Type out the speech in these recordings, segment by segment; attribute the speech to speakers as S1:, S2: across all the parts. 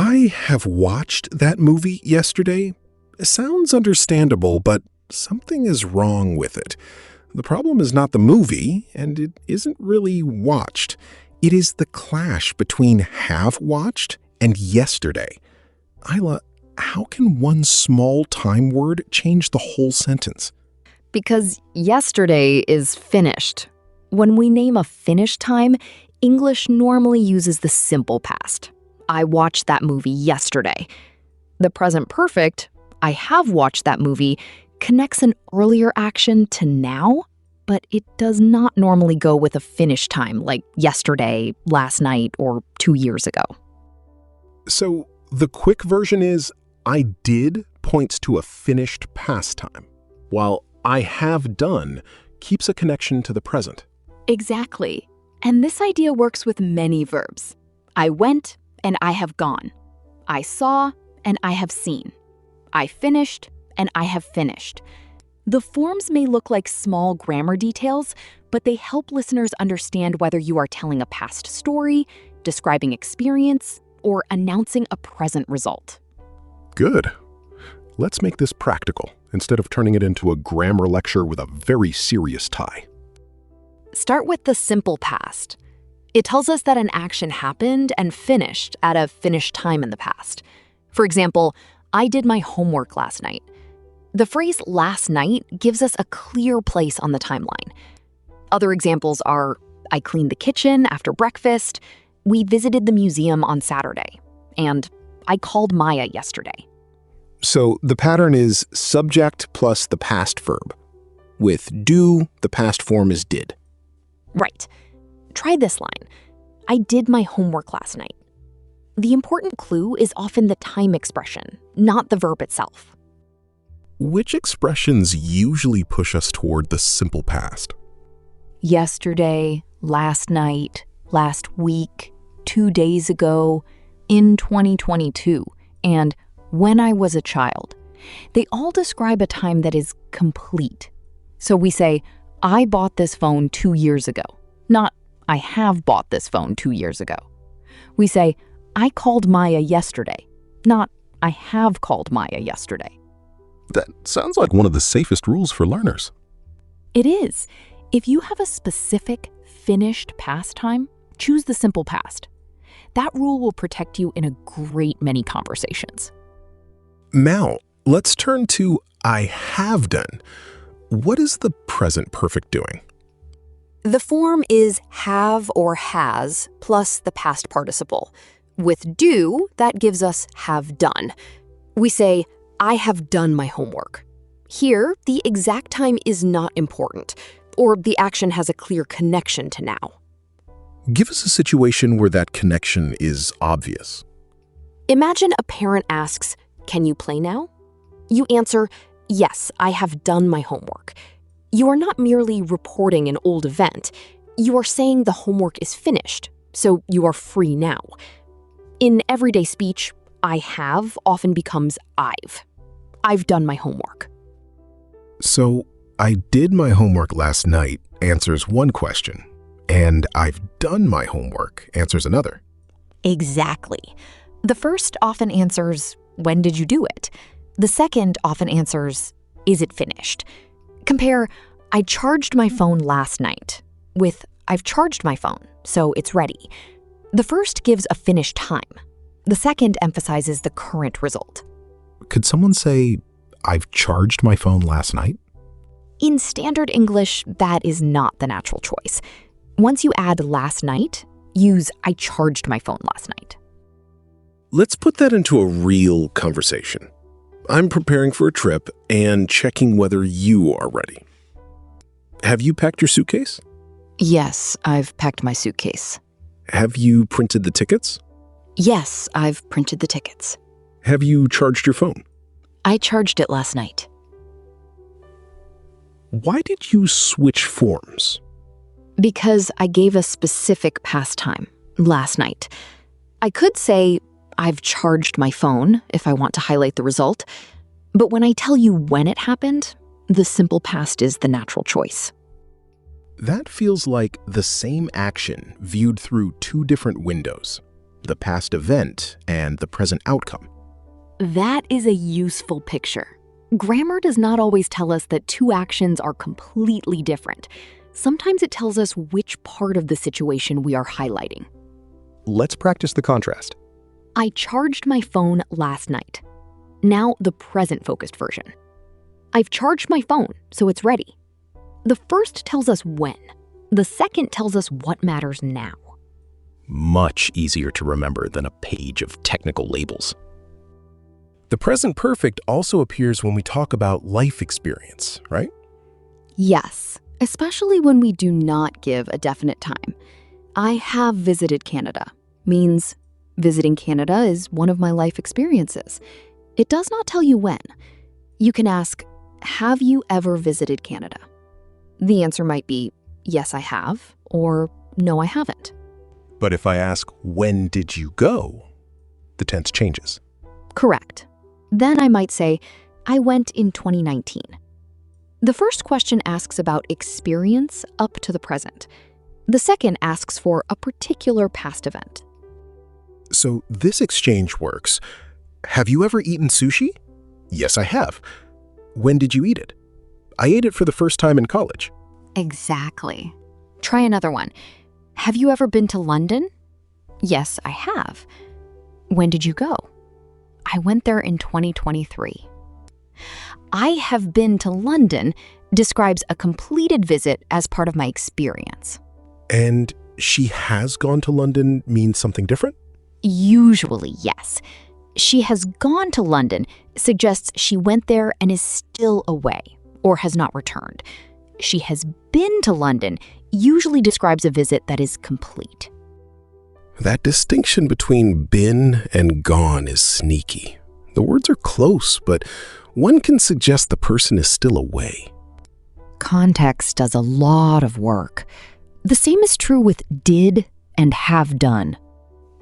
S1: I have watched that movie yesterday. It sounds understandable, but something is wrong with it. The problem is not the movie, and it isn't really watched. It is the clash between have watched and yesterday. Isla, how can one small time word change the whole sentence?
S2: Because yesterday is finished. When we name a finished time, English normally uses the simple past. I watched that movie yesterday. The present perfect, I have watched that movie, connects an earlier action to now, but it does not normally go with a finished time like yesterday, last night, or 2 years ago.
S1: So the quick version is I did points to a finished past time, while I have done keeps a connection to the present.
S2: Exactly. And this idea works with many verbs. I went and I have gone. I saw and I have seen. I finished and I have finished. The forms may look like small grammar details, but they help listeners understand whether you are telling a past story, describing experience, or announcing a present result.
S1: Good. Let's make this practical instead of turning it into a grammar lecture with a very serious tie.
S2: Start with the simple past. It tells us that an action happened and finished at a finished time in the past. For example, I did my homework last night. The phrase last night gives us a clear place on the timeline. Other examples are I cleaned the kitchen after breakfast, we visited the museum on Saturday, and I called Maya yesterday.
S1: So the pattern is subject plus the past verb. With do, the past form is did.
S2: Right. Try this line. I did my homework last night. The important clue is often the time expression, not the verb itself.
S1: Which expressions usually push us toward the simple past?
S2: Yesterday, last night, last week, 2 days ago, in 2022, and when I was a child. They all describe a time that is complete. So we say, I bought this phone 2 years ago, not I have bought this phone 2 years ago. We say, I called Maya yesterday, not I have called Maya yesterday.
S1: That sounds like one of the safest rules for learners.
S2: It is. If you have a specific, finished past time, choose the simple past. That rule will protect you in a great many conversations.
S1: Now, let's turn to I have done. What is the present perfect doing?
S2: The form is have or has plus the past participle. With do, that gives us have done. We say, I have done my homework. Here, the exact time is not important, or the action has a clear connection to now.
S1: Give us a situation where that connection is obvious.
S2: Imagine a parent asks, can you play now? You answer, yes, I have done my homework. You are not merely reporting an old event. You are saying the homework is finished, so you are free now. In everyday speech, I have often becomes I've. I've done my homework.
S1: So, I did my homework last night answers one question, and I've done my homework answers another.
S2: Exactly. The first often answers, when did you do it? The second often answers, is it finished? Compare, I charged my phone last night with I've charged my phone, so it's ready. The first gives a finished time. The second emphasizes the current result.
S1: Could someone say, I've charged my phone last night?
S2: In standard English, that is not the natural choice. Once you add last night, use I charged my phone last night.
S1: Let's put that into a real conversation. I'm preparing for a trip and checking whether you are ready. Have you packed your suitcase?
S2: Yes, I've packed my suitcase.
S1: Have you printed the tickets?
S2: Yes, I've printed the tickets.
S1: Have you charged your phone?
S2: I charged it last night.
S1: Why did you switch forms?
S2: Because I gave a specific past time, last night. I could say, I've charged my phone if I want to highlight the result, but when I tell you when it happened, the simple past is the natural choice.
S1: That feels like the same action viewed through two different windows. the past event and the present outcome.
S2: That is a useful picture. Grammar does not always tell us that two actions are completely different. Sometimes it tells us which part of the situation we are highlighting.
S3: Let's practice the contrast.
S2: I charged my phone last night. Now the present-focused version. I've charged my phone, so it's ready. The first tells us when. The second tells us what matters now.
S3: Much easier to remember than a page of technical labels.
S4: The present perfect also appears when we talk about life experience, right?
S2: Yes, especially when we do not give a definite time. I have visited Canada means visiting Canada is one of my life experiences. It does not tell you when. You can ask, have you ever visited Canada? The answer might be, yes, I have, or no, I haven't.
S4: But if I ask, when did you go? The tense changes.
S2: Correct. Then I might say, I went in 2019. The first question asks about experience up to the present. The second asks for a particular past event.
S1: So this exchange works. Have you ever eaten sushi? Yes, I have. When did you eat it? I ate it for the first time in college.
S2: Exactly. Try another one. Have you ever been to London? Yes, I have. When did you go? I went there in 2023. I have been to London describes a completed visit as part of my experience.
S1: And she has gone to London means something different?
S2: Usually, yes. She has gone to London suggests she went there and is still away or has not returned. She has been to London usually describes a visit that is complete.
S1: That distinction between been and gone is sneaky. The words are close, but one can suggest the person is still away.
S2: Context does a lot of work. The same is true with did and have done.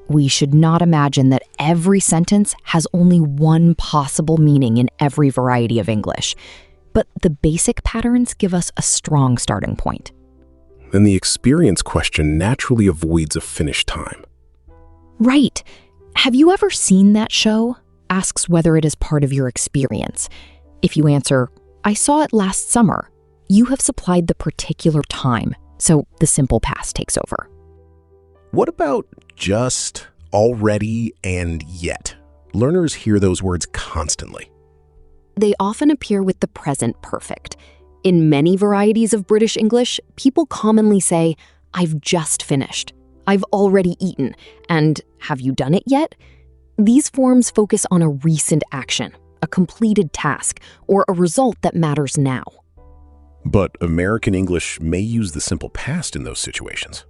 S2: We should not imagine that every sentence has only one possible meaning in every variety of English, but the basic patterns give us a strong starting point.
S1: Then the experience question naturally avoids a finish time.
S2: Right. Have you ever seen that show? Asks whether it is part of your experience. If you answer, I saw it last summer, you have supplied the particular time, so the simple past takes over.
S1: What about just, already, and yet? Learners hear those words constantly.
S2: They often appear with the present perfect. In many varieties of British English, people commonly say, I've just finished, I've already eaten, and have you done it yet? These forms focus on a recent action, a completed task, or a result that matters now.
S1: But American English may use the simple past in those situations.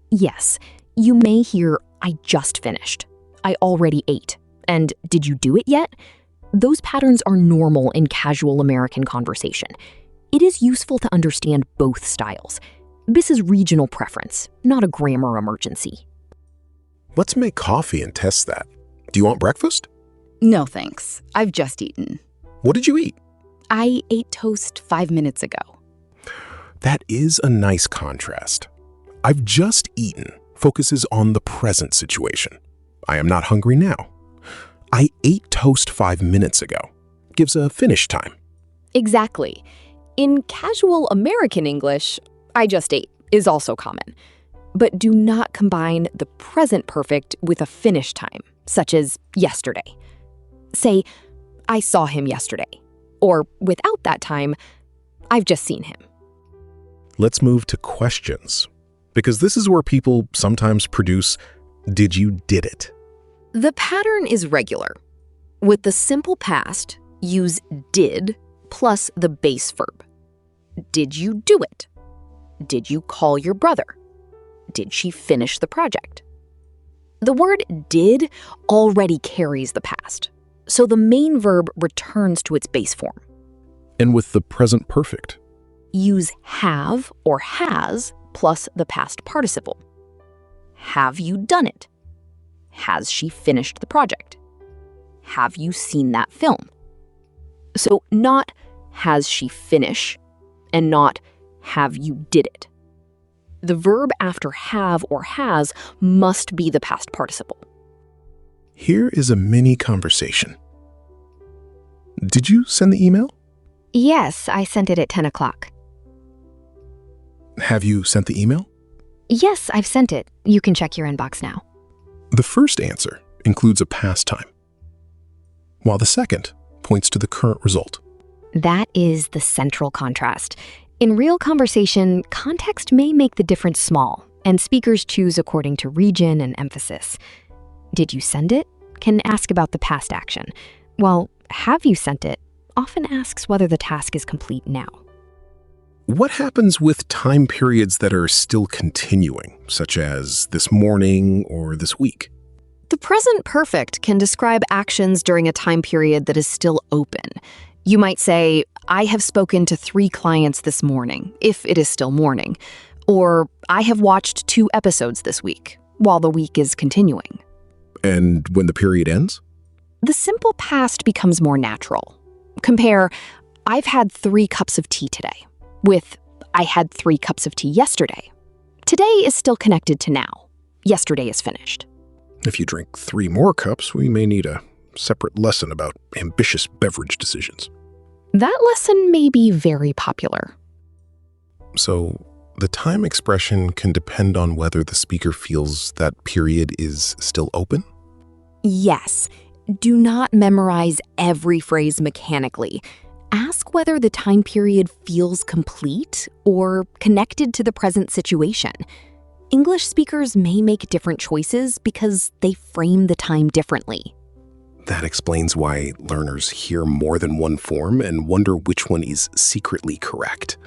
S2: Yes, you may hear, I just finished, I already ate, and did you do it yet? Those patterns are normal in casual American conversation. It is useful to understand both styles. This is regional preference, not a grammar emergency.
S1: Let's make coffee and test that. Do you want breakfast?
S5: No, thanks. I've just eaten.
S1: What did you eat?
S5: I ate toast 5 minutes ago.
S1: That is a nice contrast. I've just eaten focuses on the present situation. I am not hungry now. I ate toast 5 minutes ago gives a finish time.
S6: Exactly. In casual American English, I just ate is also common. But do not combine the present perfect with a finish time, such as yesterday. Say, I saw him yesterday. Or without that time, I've just seen him.
S1: Let's move to questions, because this is where people sometimes produce, did you did it?
S2: The pattern is regular. With the simple past, use did plus the base verb. Did you do it? Did you call your brother? Did she finish the project? The word did already carries the past, so the main verb returns to its base form.
S1: And with the present perfect?
S2: Use have or has plus the past participle. Have you done it? Has she finished the project? Have you seen that film? So not has she finish and not have you did it.
S6: The verb after have or has must be the past participle.
S4: Here is a mini conversation. Did you send the email?
S5: Yes, I sent it at 10 o'clock.
S4: Have you sent the email?
S5: Yes, I've sent it. You can check your inbox now.
S4: The first answer includes a past time, while the second points to the current result.
S5: That is the central contrast. In real conversation, context may make the difference small, and speakers choose according to region and emphasis. Did you send it? Can ask about the past action, while have you sent it often asks whether the task is complete now.
S4: What happens with time periods that are still continuing, such as this morning or this week?
S6: The present perfect can describe actions during a time period that is still open. You might say, I have spoken to 3 clients this morning, if it is still morning. Or, I have watched 2 episodes this week, while the week is continuing.
S4: And when the period ends?
S6: The simple past becomes more natural. Compare, I've had 3 cups of tea today, with I had 3 cups of tea yesterday. Today is still connected to now. Yesterday is finished.
S4: If you drink 3 more cups, we may need a separate lesson about ambitious beverage decisions.
S6: That lesson may be very popular.
S4: So, the time expression can depend on whether the speaker feels that period is still open?
S6: Yes. Do not memorize every phrase mechanically. Ask whether the time period feels complete or connected to the present situation. English speakers may make different choices because they frame the time differently.
S4: That explains why learners hear more than one form and wonder which one is secretly correct.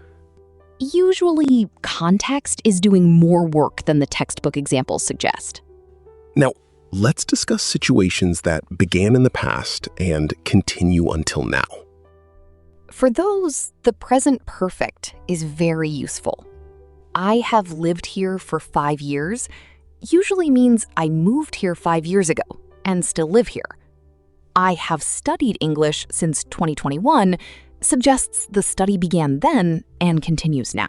S6: Usually, context is doing more work than the textbook examples suggest.
S4: Now, let's discuss situations that began in the past and continue until now.
S6: For those, the present perfect is very useful. I have lived here for 5 years usually means I moved here 5 years ago and still live here. I have studied English since 2021 suggests the study began then and continues now.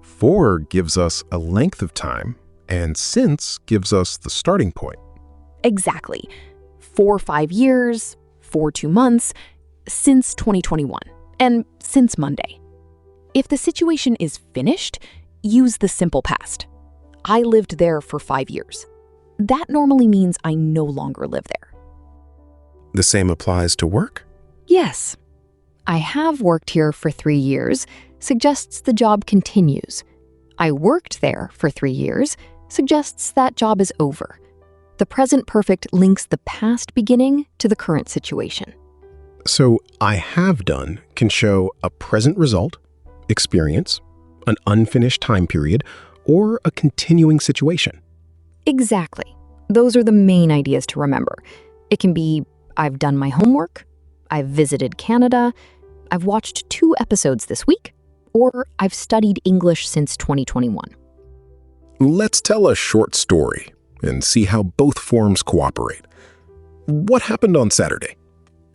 S4: For gives us a length of time, and since gives us the starting point.
S6: Exactly. For 5 years, for 2 months, since 2021, and since Monday. If the situation is finished, use the simple past. I lived there for 5 years. That normally means I no longer live there.
S4: The same applies to work?
S6: Yes. I have worked here for 3 years suggests the job continues. I worked there for 3 years suggests that job is over. The present perfect links the past beginning to the current situation.
S4: So, I have done can show a present result, experience, an unfinished time period, or a continuing situation.
S6: Exactly. Those are the main ideas to remember. It can be, I've done my homework, I've visited Canada, I've watched 2 episodes this week, or I've studied English since 2021.
S4: Let's tell a short story and see how both forms cooperate. What happened on Saturday?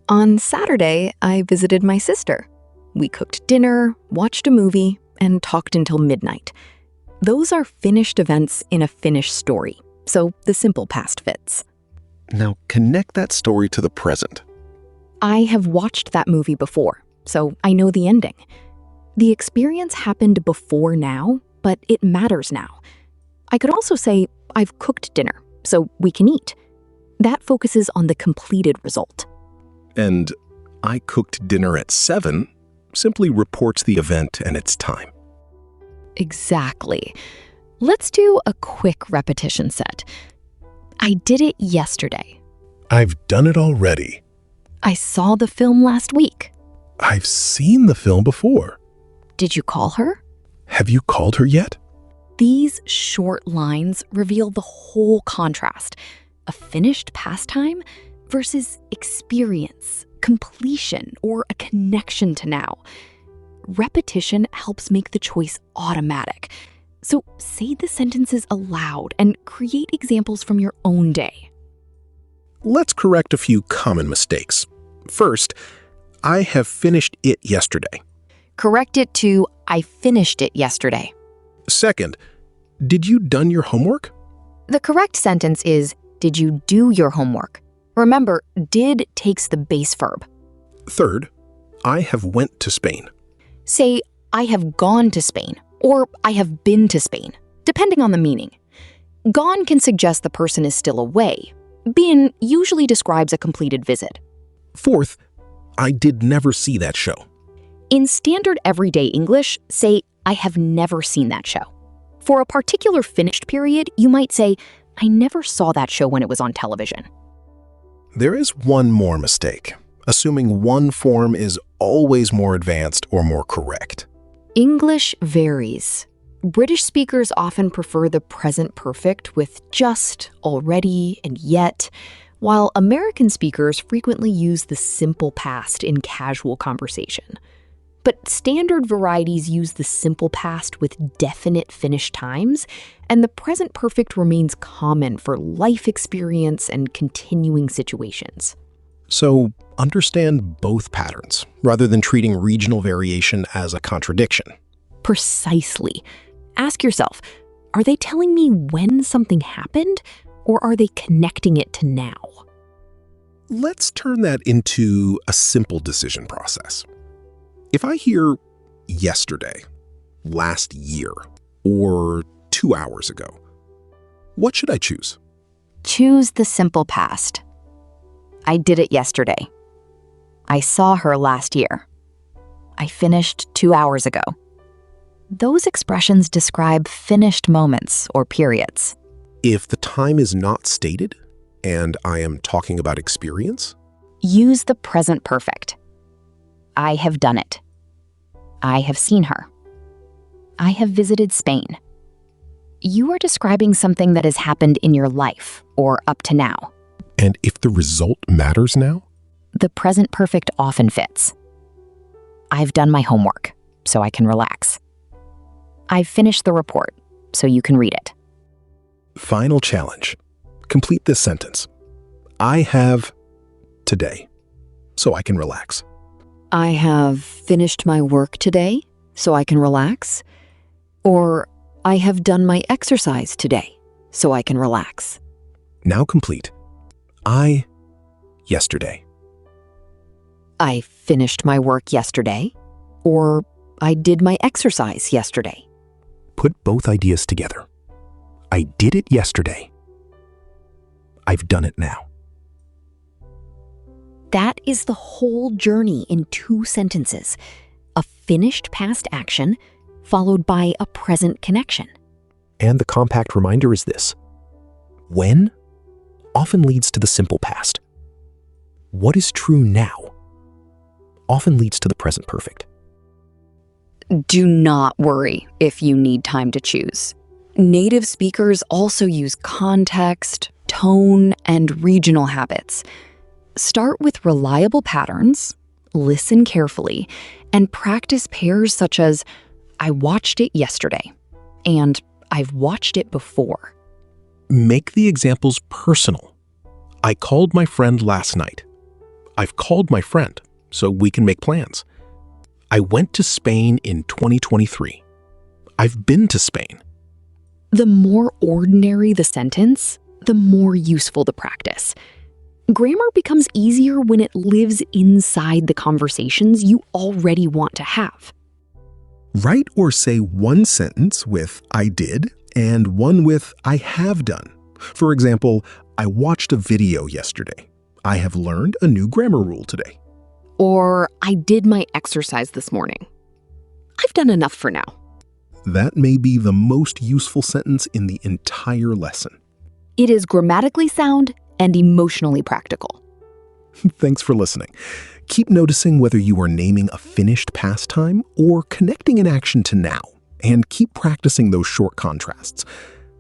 S6: On Saturday, I visited my sister. We cooked dinner, watched a movie, and talked until midnight. Those are finished events in a finished story, so the simple past fits.
S4: Now connect that story to the present.
S6: I have watched that movie before, so I know the ending. The experience happened before now, but it matters now. I could also say, I've cooked dinner, so we can eat. That focuses on the completed result.
S4: And I cooked dinner at 7 simply reports the event and its time.
S6: Exactly. Let's do a quick repetition set. I did it yesterday.
S4: I've done it already.
S6: I saw the film last week.
S4: I've seen the film before.
S6: Did you call her?
S4: Have you called her yet?
S6: These short lines reveal the whole contrast. A finished pastime versus experience, completion, or a connection to now. Repetition helps make the choice automatic. So say the sentences aloud and create examples from your own day.
S4: Let's correct a few common mistakes. First, I have finished it yesterday.
S6: Correct it to I finished it yesterday.
S4: Second, Did you done your homework?
S2: The correct sentence is, did you do your homework? Remember, did takes the base verb.
S4: Third, I have went to Spain.
S2: Say, I have gone to Spain, or I have been to Spain, depending on the meaning. Gone can suggest the person is still away. Been usually describes a completed visit.
S4: Fourth, I did never see that show.
S2: In standard everyday English, say, I have never seen that show. For a particular finished period, you might say, I never saw that show when it was on television.
S1: There is one more mistake, assuming one form is always more advanced or more correct.
S2: English varies. British speakers often prefer the present perfect with just, already, and yet, while American speakers frequently use the simple past in casual conversation. But standard varieties use the simple past with definite finished times, and the present perfect remains common for life experience and continuing situations.
S4: So understand both patterns, rather than treating regional variation as a contradiction.
S2: Precisely. Ask yourself, are they telling me when something happened, or are they connecting it to now?
S1: Let's turn that into a simple decision process. If I hear yesterday, last year, or 2 hours ago, what should I choose?
S2: Choose the simple past. I did it yesterday. I saw her last year. I finished 2 hours ago. Those expressions describe finished moments or periods.
S1: If the time is not stated, and I am talking about experience,
S2: use the present perfect. I have done it. I have seen her. I have visited Spain. You are describing something that has happened in your life or up to now.
S1: And if the result matters now?
S2: The present perfect often fits. I've done my homework, so I can relax. I've finished the report, so you can read it.
S1: Final challenge. Complete this sentence. I have today, so I can relax.
S2: I have finished my work today, so I can relax. Or I have done my exercise today, so I can relax.
S1: Now complete. I, yesterday.
S2: I finished my work yesterday, or I did my exercise yesterday.
S1: Put both ideas together. I did it yesterday. I've done it now.
S2: That is the whole journey in 2 sentences. A finished past action followed by a present connection.
S3: And the compact reminder is this: when often leads to the simple past. What is true now often leads to the present perfect.
S2: Do not worry if you need time to choose. Native speakers also use context, tone, and regional habits. Start with reliable patterns, listen carefully, and practice pairs such as, I watched it yesterday, and I've watched it before.
S1: Make the examples personal. I called my friend last night. I've called my friend, so we can make plans. I went to Spain in 2023. I've been to Spain.
S2: The more ordinary the sentence, the more useful the practice. Grammar becomes easier when it lives inside the conversations you already want to have.
S1: Write or say one sentence with I did and one with I have done. For example, I watched a video yesterday. I have learned a new grammar rule today.
S2: Or, I did my exercise this morning. I've done enough for now.
S1: That may be the most useful sentence in the entire lesson.
S2: It is grammatically sound and emotionally practical.
S1: Thanks for listening. Keep noticing whether you are naming a finished past time or connecting an action to now, and keep practicing those short contrasts.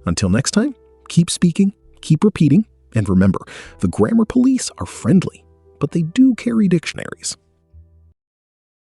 S1: Until next time, keep speaking, keep repeating, and remember, the grammar police are friendly, but they do carry dictionaries.